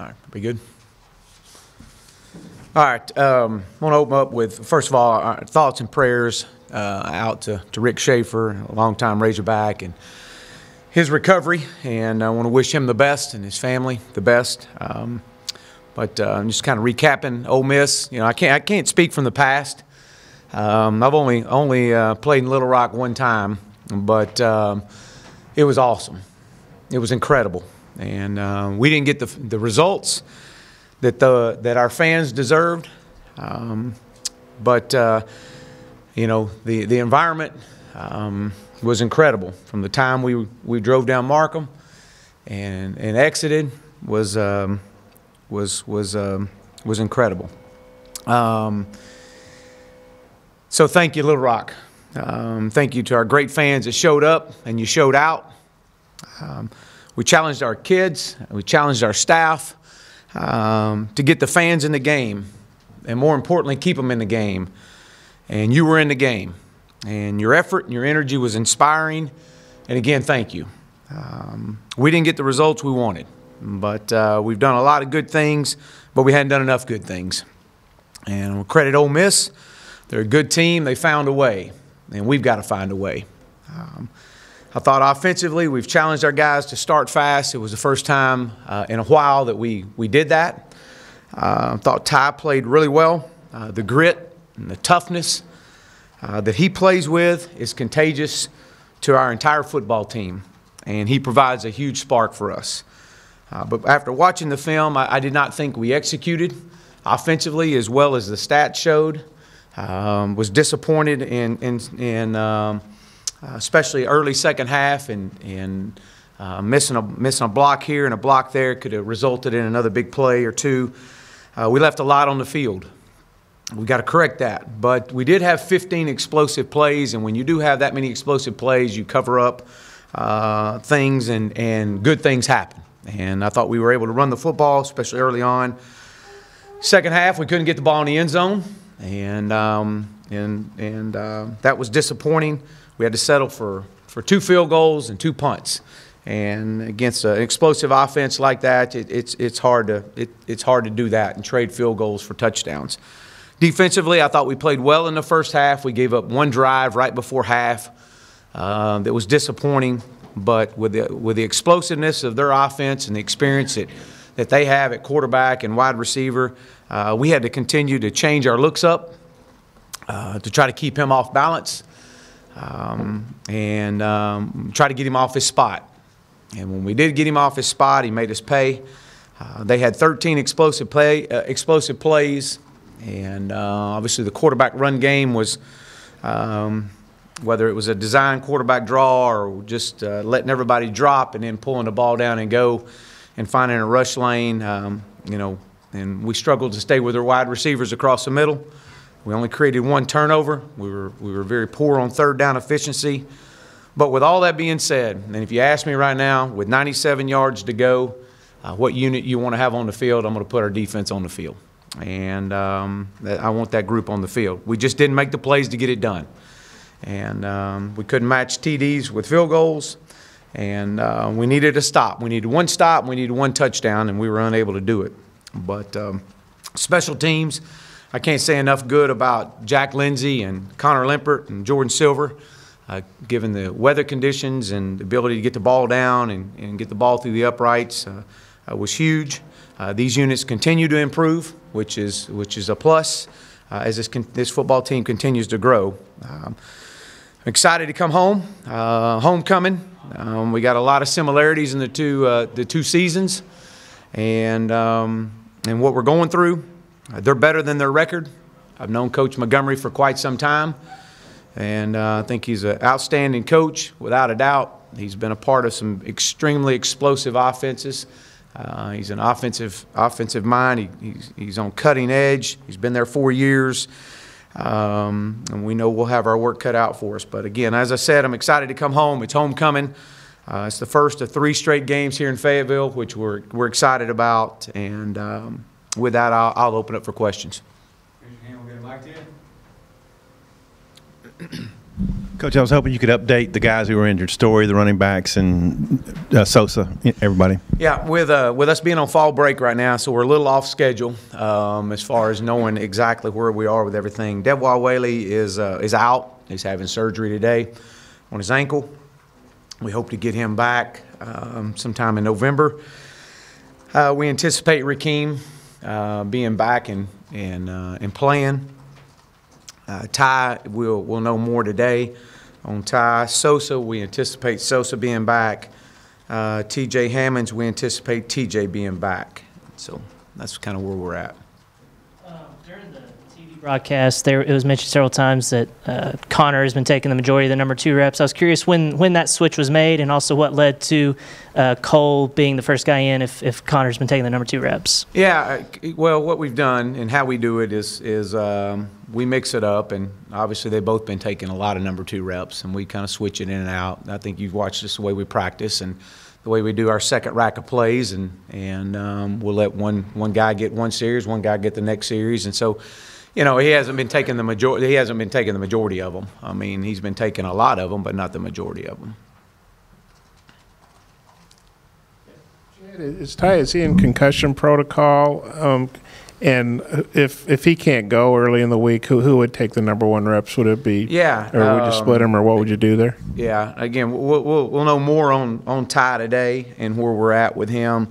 All right, be good. All right, I want to open up with, first of all, our thoughts and prayers out to Rick Schaefer, a longtime Razorback, and his recovery. And I want to wish him the best and his family the best. But I'm just kind of recapping Ole Miss. You know, I can't speak from the past. I've only played in Little Rock one time, but it was awesome. It was incredible, and we didn't get the results that our fans deserved. But you know, the environment was incredible. From the time we drove down Markham and exited was incredible. So thank you, Little Rock. Thank you to our great fans that showed up and you showed out. We challenged our kids, we challenged our staff to get the fans in the game, and more importantly, keep them in the game. And you were in the game, and your effort and your energy was inspiring. And again, thank you. We didn't get the results we wanted, but we've done a lot of good things, but we hadn't done enough good things. And we'll credit Ole Miss. They're a good team. They found a way, and we've got to find a way. I thought offensively we've challenged our guys to start fast. It was the first time in a while that we did that. I thought Ty played really well. The grit and the toughness that he plays with is contagious to our entire football team, and he provides a huge spark for us. But after watching the film, I did not think we executed offensively as well as the stats showed. Was disappointed in especially early second half, and missing a block here and a block there could have resulted in another big play or two. We left a lot on the field. We got to correct that. But we did have 15 explosive plays, and when you do have that many explosive plays, you cover up things, and good things happen. And I thought we were able to run the football, especially early on. Second half, we couldn't get the ball in the end zone, and that was disappointing. We had to settle for 2 field goals and 2 punts. And against an explosive offense like that, it's hard to do that and trade field goals for touchdowns. Defensively, I thought we played well in the first half. We gave up 1 drive right before half that was disappointing. But with the explosiveness of their offense and the experience that they have at quarterback and wide receiver, we had to continue to change our looks up to try to keep him off balance and try to get him off his spot. And when we did get him off his spot, he made us pay. They had 13 explosive plays, and obviously the quarterback run game was, whether it was a design quarterback draw or just letting everybody drop and then pulling the ball down and go and finding a rush lane, you know, and we struggled to stay with our wide receivers across the middle. We only created 1 turnover. We were very poor on third down efficiency. But with all that being said, and if you ask me right now, with 97 yards to go, what unit you want to have on the field, I'm going to put our defense on the field. And I want that group on the field. We just didn't make the plays to get it done. And we couldn't match TDs with field goals. And we needed a stop. We needed 1 stop. We needed 1 touchdown, and we were unable to do it. But special teams, I can't say enough good about Jack Lindsay and Connor Limpert and Jordan Silver. Given the weather conditions and the ability to get the ball down and get the ball through the uprights was huge. These units continue to improve, which is a plus as this football team continues to grow. I'm excited to come home. Homecoming. We got a lot of similarities in the two seasons, and what we're going through. They're better than their record. I've known Coach Montgomery for quite some time. And I think he's an outstanding coach, without a doubt. He's been a part of some extremely explosive offenses. He's an offensive mind. He's on cutting edge. He's been there 4 years. And we know we'll have our work cut out for us. But again, as I said, I'm excited to come home. It's homecoming. It's the first of 3 straight games here in Fayetteville, which we're excited about. And with that, I'll open up for questions. Raise your hand. We'll get a mic to you. Coach, I was hoping you could update the guys who were injured, Storey, the running backs, and Sosa, everybody. Yeah, with us being on fall break right now, so we're a little off schedule as far as knowing exactly where we are with everything. Devwah Whaley is out. He's having surgery today on his ankle. We hope to get him back sometime in November. We anticipate Rakeem being back and playing. Ty, we'll know more today on Ty. Sosa, we anticipate Sosa being back. T.J. Hammonds, we anticipate T.J. being back. So that's kind of where we're at. During the TV broadcast, it was mentioned several times that Connor has been taking the majority of the number 2 reps. I was curious when that switch was made, and also what led to Cole being the first guy in if Connor's been taking the number 2 reps. Yeah, well, what we've done and how we do it is we mix it up, and obviously they've both been taking a lot of number 2 reps, and we kind of switch it in and out. I think you've watched us the way we practice and the way we do our second rack of plays, and we'll let one guy get one series, one guy get the next series, and so, you know, he hasn't been taking the majority. He hasn't been taking the majority of them. I mean, he's been taking a lot of them, but not the majority of them. Is he in concussion protocol? And if he can't go early in the week, who would take the number 1 reps? Would it be? Yeah. Or would you split him, or what would you do there? Yeah. Again, we'll know more on Ty today and where we're at with him,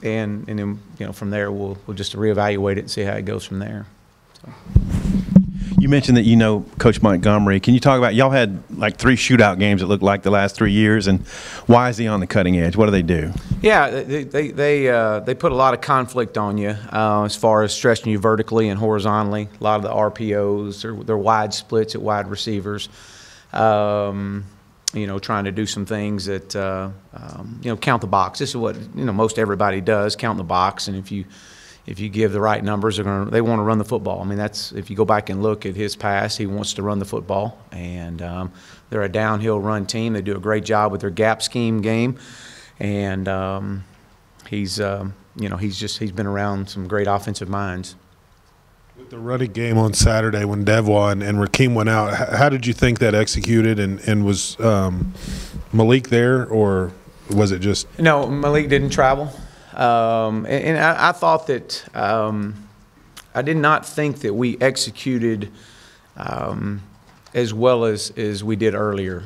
and then, you know, from there we'll just reevaluate it and see how it goes from there. So. You mentioned that you know Coach Montgomery. Can you talk about, y'all had like 3 shootout games it looked like the last 3 years, and why is he on the cutting edge? What do they do? Yeah, they put a lot of conflict on you as far as stretching you vertically and horizontally. A lot of the RPOs, they're wide splits at wide receivers. You know, trying to do some things that you know, count the box. This is what, you know, most everybody does, count the box, and if you give the right numbers, they want to run the football. I mean, that's, if you go back and look at his past, he wants to run the football, and they're a downhill run team. They do a great job with their gap scheme game, and he's you know, he's been around some great offensive minds. With the running game on Saturday when Devwah and Rakeem went out, how did you think that executed, and was Malik there, or was it just? No, Malik didn't travel. And I thought that I did not think that we executed as well as we did earlier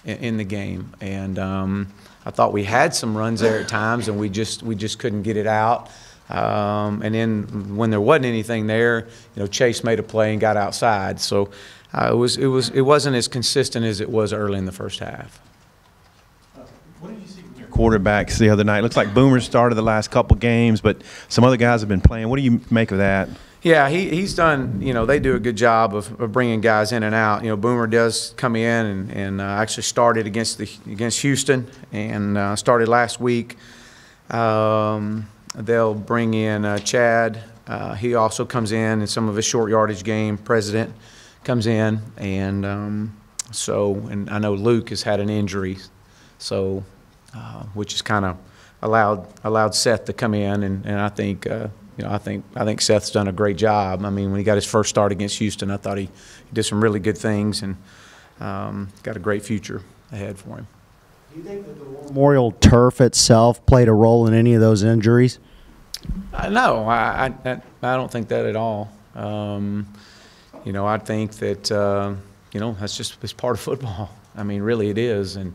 in the game, and I thought we had some runs there at times, and we just couldn't get it out. And then when there wasn't anything there, you know, Chase made a play and got outside. So it wasn't as consistent as it was early in the first half. What did you see from your quarterbacks the other night? Looks like Boomer started the last couple games, but some other guys have been playing. What do you make of that? Yeah, he's done, you know, they do a good job of bringing guys in and out. You know, Boomer does come in and actually started against Houston and started last week. They'll bring in Chad. He also comes in some of his short yardage game. President comes in, and and I know Luke has had an injury, so which has kind of allowed Seth to come in, and I think you know, I think Seth's done a great job. I mean, when he got his first start against Houston, I thought he did some really good things, and got a great future ahead for him. Do you think that the Memorial turf itself played a role in any of those injuries? No, I don't think that at all. You know, I think that you know, it's part of football. I mean, really it is, and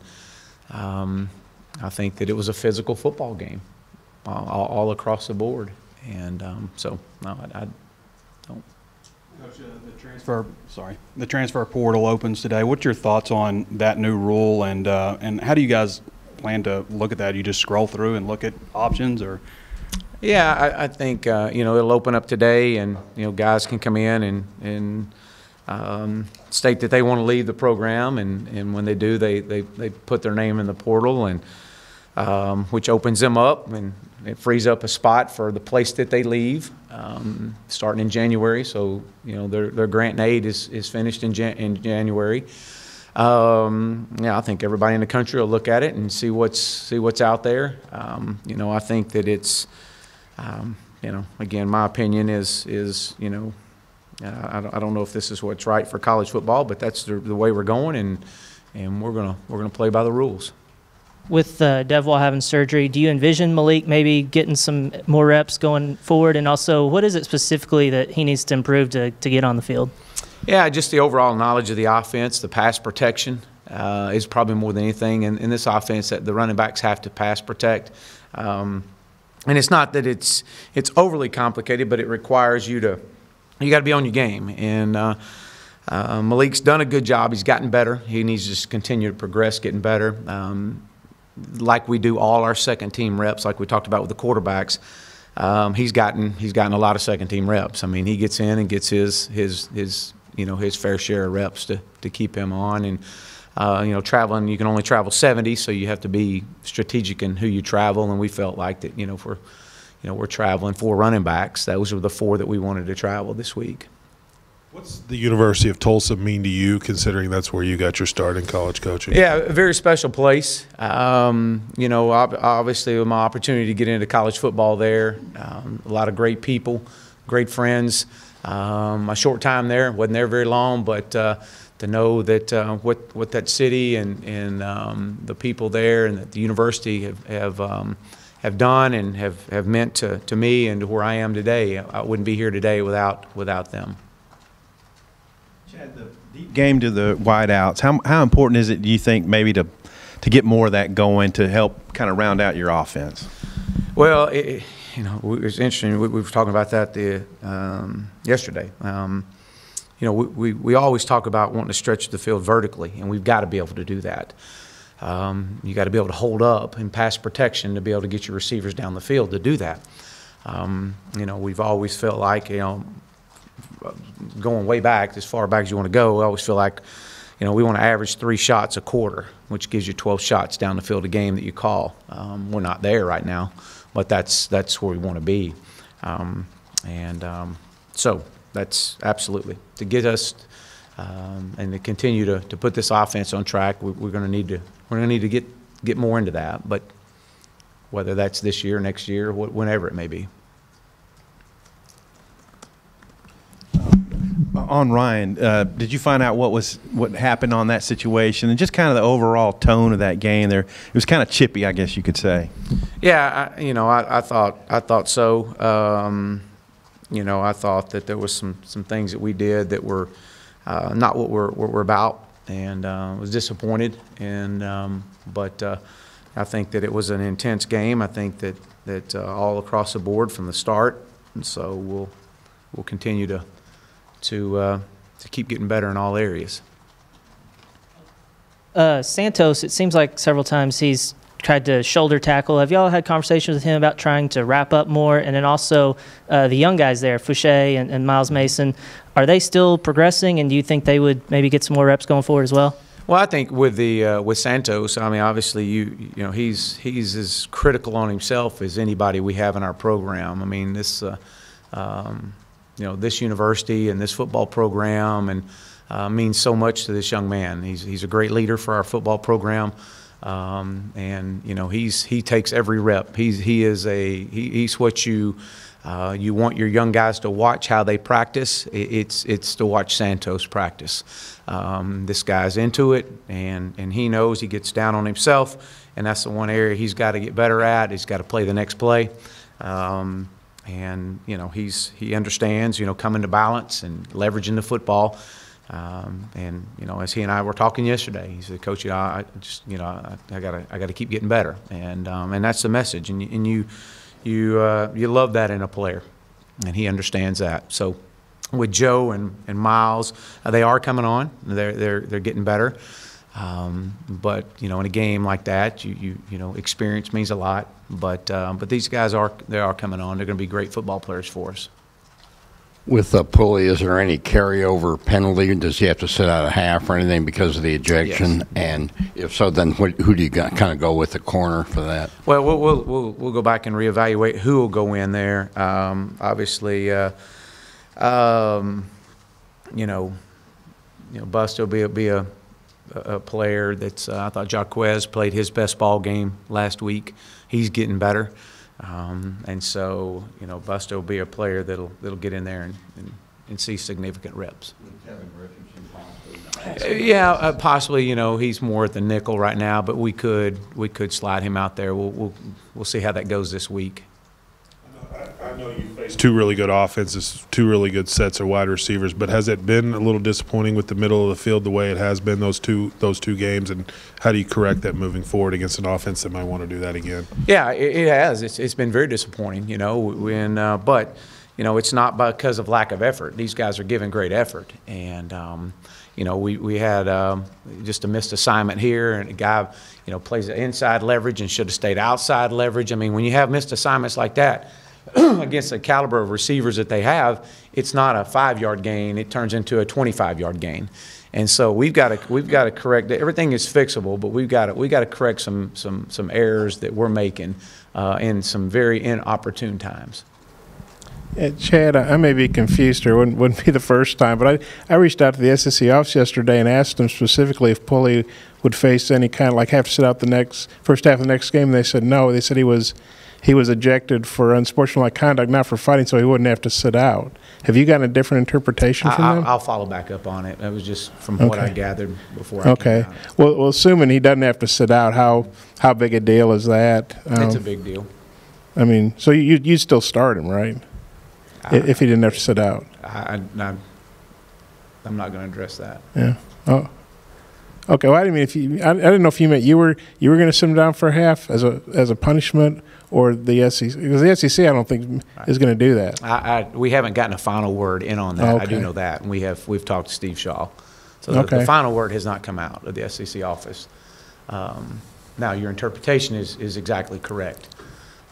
I think that it was a physical football game all across the board, and so no, I don't. Coach, the transfer portal opens today. What's your thoughts on that new rule, and how do you guys plan to look at that? Do you just scroll through and look at options, or? Yeah, I think you know, it'll open up today, and you know, guys can come in and state that they want to leave the program, and when they do, they put their name in the portal, and which opens them up, and it frees up a spot for the place that they leave, starting in January. So you know, their grant and aid is finished in January. Yeah, I think everybody in the country will look at it and see what's out there. You know, I think that it's you know, again, my opinion is you know, I don't know if this is what's right for college football, but that's the way we're going, and we're gonna play by the rules. With Devwah having surgery, do you envision Malik maybe getting some more reps going forward? And also, what is it specifically that he needs to improve to get on the field? Yeah, just the overall knowledge of the offense, the pass protection is probably more than anything. In this offense, that the running backs have to pass protect. And it's not that it's overly complicated, but it requires you got to be on your game. And Malik's done a good job. He's gotten better. He needs to just continue to progress, getting better. Like we do all our second team reps, like we talked about with the quarterbacks. He's gotten a lot of second team reps. I mean, he gets in and gets his fair share of reps to keep him on. And traveling, you can only travel 70, so you have to be strategic in who you travel. And we felt like that, if we're traveling 4 running backs, those were the 4 that we wanted to travel this week. What's the University of Tulsa mean to you, considering that's where you got your start in college coaching? Yeah, a very special place. Obviously, with my opportunity to get into college football there, a lot of great people, great friends. My short time there, wasn't there very long, but to know that what that city and the people there and that the university have done and have meant to me and to where I am today, I wouldn't be here today without them. Chad, the deep game to the wideouts, how important is it, do you think, maybe to get more of that going to help kind of round out your offense? Well, it's interesting. We were talking about that yesterday. We always talk about wanting to stretch the field vertically, and we've got to be able to do that. You got to be able to hold up and pass protection to be able to get your receivers down the field to do that. We've always felt like, going way back, as far back as you want to go, we always feel like, we want to average 3 shots a quarter, which gives you 12 shots down the field a game that you call. We're not there right now, but that's where we want to be. So that's absolutely to get us and to continue to put this offense on track. We're going to need to get more into that, but whether that's this year, next year, whenever it may be. On Ryan, did you find out what happened on that situation and just kind of the overall tone of that game there? It was kind of chippy, I guess you could say. Yeah, I thought so. I thought that there was some things that we did that were not what we're about, and was disappointed. But I think that it was an intense game. I think that all across the board from the start, and so we'll continue to keep getting better in all areas. Santos, it seems like several times he's tried to shoulder tackle. Have y'all had conversations with him about trying to wrap up more? And then also the young guys there, Fouché and Miles Mason, are they still progressing, and do you think they would maybe get some more reps going forward as well? Well, I think with Santos, I mean, obviously he's as critical on himself as anybody we have in our program. I mean, this this university and this football program and means so much to this young man. He's a great leader for our football program, and he takes every rep. He's what you want your young guys to watch how they practice. It's to watch Santos practice. This guy's into it, and he knows he gets down on himself, and that's the one area he's got to get better at. He's got to play the next play. And he understands coming to balance and leveraging the football, and as he and I were talking yesterday, he said, Coach, I gotta keep getting better, and that's the message, and you love that in a player, and he understands that. So with Joe and Miles, they are coming on, they're getting better. But in a game like that, experience means a lot. But these guys are coming on. They're going to be great football players for us. With Pulley, is there any carryover penalty? Does he have to sit out a half or anything because of the ejection? Yes. And if so, then who do you kind of go with the corner for that? Well, we'll go back and reevaluate who will go in there. Obviously, Bust will be a player that's I thought Jaquez played his best ball game last week. He's getting better, and so Busto will be a player that'll get in there see significant reps. Yeah, possibly. You know, he's more at the nickel right now, but we could slide him out there. We'll see how that goes this week. I know you faced two really good offenses, two really good sets of wide receivers, but has it been a little disappointing with the middle of the field the way it has been those two games? And how do you correct that moving forward against an offense that might want to do that again? Yeah, it has. It's been very disappointing. You know, but you know, it's not because of lack of effort. These guys are giving great effort, and you know, we had just a missed assignment here, and a guy, you know, plays inside leverage and should have stayed outside leverage. I mean, when you have missed assignments like that against the caliber of receivers that they have, it's not a 5-yard gain. It turns into a 25-yard gain. And so we've got to correct that. Everything is fixable, but we've got to correct some errors that we're making in some very inopportune times. Chad, I may be confused here. Wouldn't be the first time, but I reached out to the SEC office yesterday and asked them specifically if Pulley would face any kind of, like, have to sit out the first half of the next game. And they said no. They said he was ejected for unsportsmanlike conduct, not for fighting, so he wouldn't have to sit out. Have you gotten a different interpretation from them? I'll follow back up on it. It was just from what I gathered before. Okay. Well, assuming he doesn't have to sit out, how big a deal is that? It's a big deal. I mean, so you'd still start him, right? If he didn't have to sit out. I'm not going to address that. Yeah. Oh. Okay. Well, I didn't mean I didn't know if you meant you were going to sit him down for a half as a punishment, or the SEC, because the SEC I don't think is going to do that. We haven't gotten a final word in on that. Okay. I do know that, and we've talked to Steve Shaw, so okay. the final word has not come out of the SEC office. Now your interpretation is exactly correct,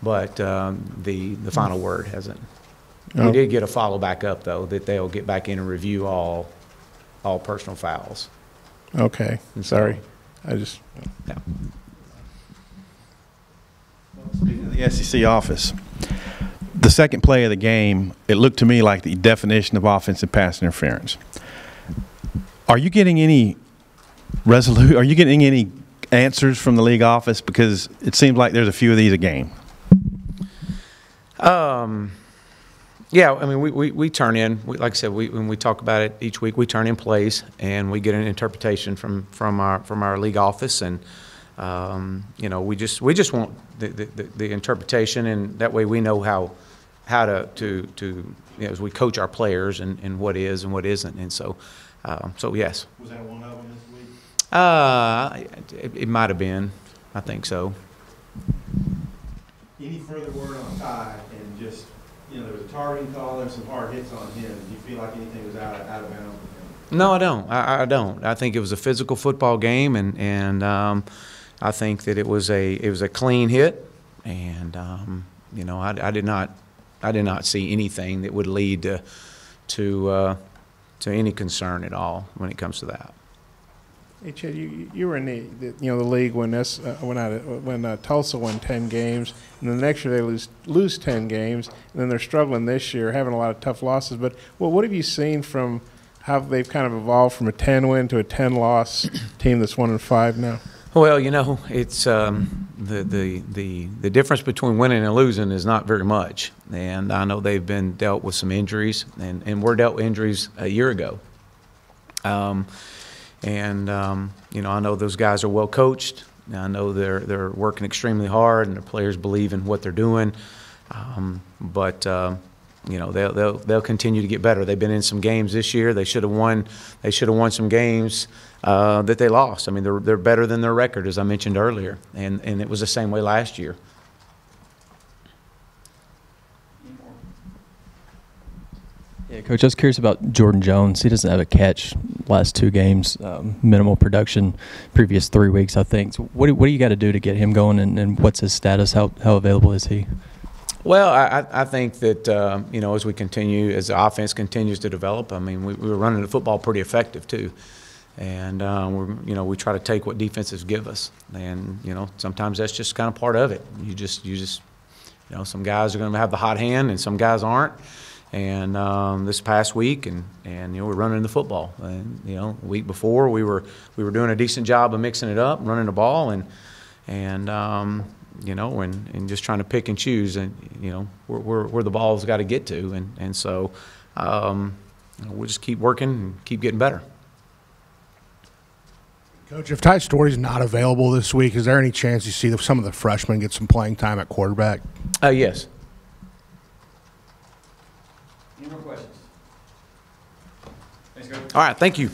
but the final word hasn't. We did get a follow back up though that they'll get back in and review all personal fouls. Okay. Sorry. Yeah. Speaking of the SEC office, the second play of the game, it looked to me like the definition of offensive pass interference. Are you getting any answers from the league office? Because it seems like there's a few of these a game. Yeah, I mean, we turn in, like I said, when we talk about it each week, we turn in plays and we get an interpretation from our league office, and you know, we just want the interpretation, and that way we know how to you know, as we coach our players and what is and what isn't, and so yes. Was that one of them this week? It might have been, I think so. Any further word on Ty and just? You know, there was a targeting call, there was some hard hits on him. Do you feel like anything was out of bounds with him? No, I don't. I don't. I think it was a physical football game, and I think that it was a clean hit, and you know, I did not see anything that would lead to any concern at all when it comes to that. Hey, Chad, you were in the league when Tulsa won 10 games, and then the next year they lose 10 games, and then they're struggling this year, having a lot of tough losses. But what have you seen from how they've kind of evolved from a 10-win to a 10-loss team that's 1-5 now? Well, you know, it's the difference between winning and losing is not very much, and I know they've been dealt with some injuries, and were dealt with injuries a year ago. You know, I know those guys are well coached. I know they're working extremely hard, and the players believe in what they're doing. But you know, they'll continue to get better. They've been in some games this year. They should have won. They should have won some games that they lost. I mean, they're better than their record, as I mentioned earlier, and it was the same way last year. Yeah, Coach, I was curious about Jordan Jones. He doesn't have a catch last 2 games, minimal production previous 3 weeks, I think. So what do you got to do to get him going, and what's his status? How available is he? Well, I think that, you know, as the offense continues to develop, I mean, we were running the football pretty effective too. And, you know, we try to take what defenses give us. And, you know, sometimes that's just kind of part of it. You just, you know, some guys are going to have the hot hand and some guys aren't. And this past week, and you know, we're running the football. And you know, the week before we were doing a decent job of mixing it up, running the ball, and you know, and just trying to pick and choose, and you know, where the ball's got to get to, and so we'll just keep working and keep getting better. Coach, if Ty Storey's not available this week, is there any chance you see some of the freshmen get some playing time at quarterback? Yes. Any more questions? Thanks, Coach. All right, thank you.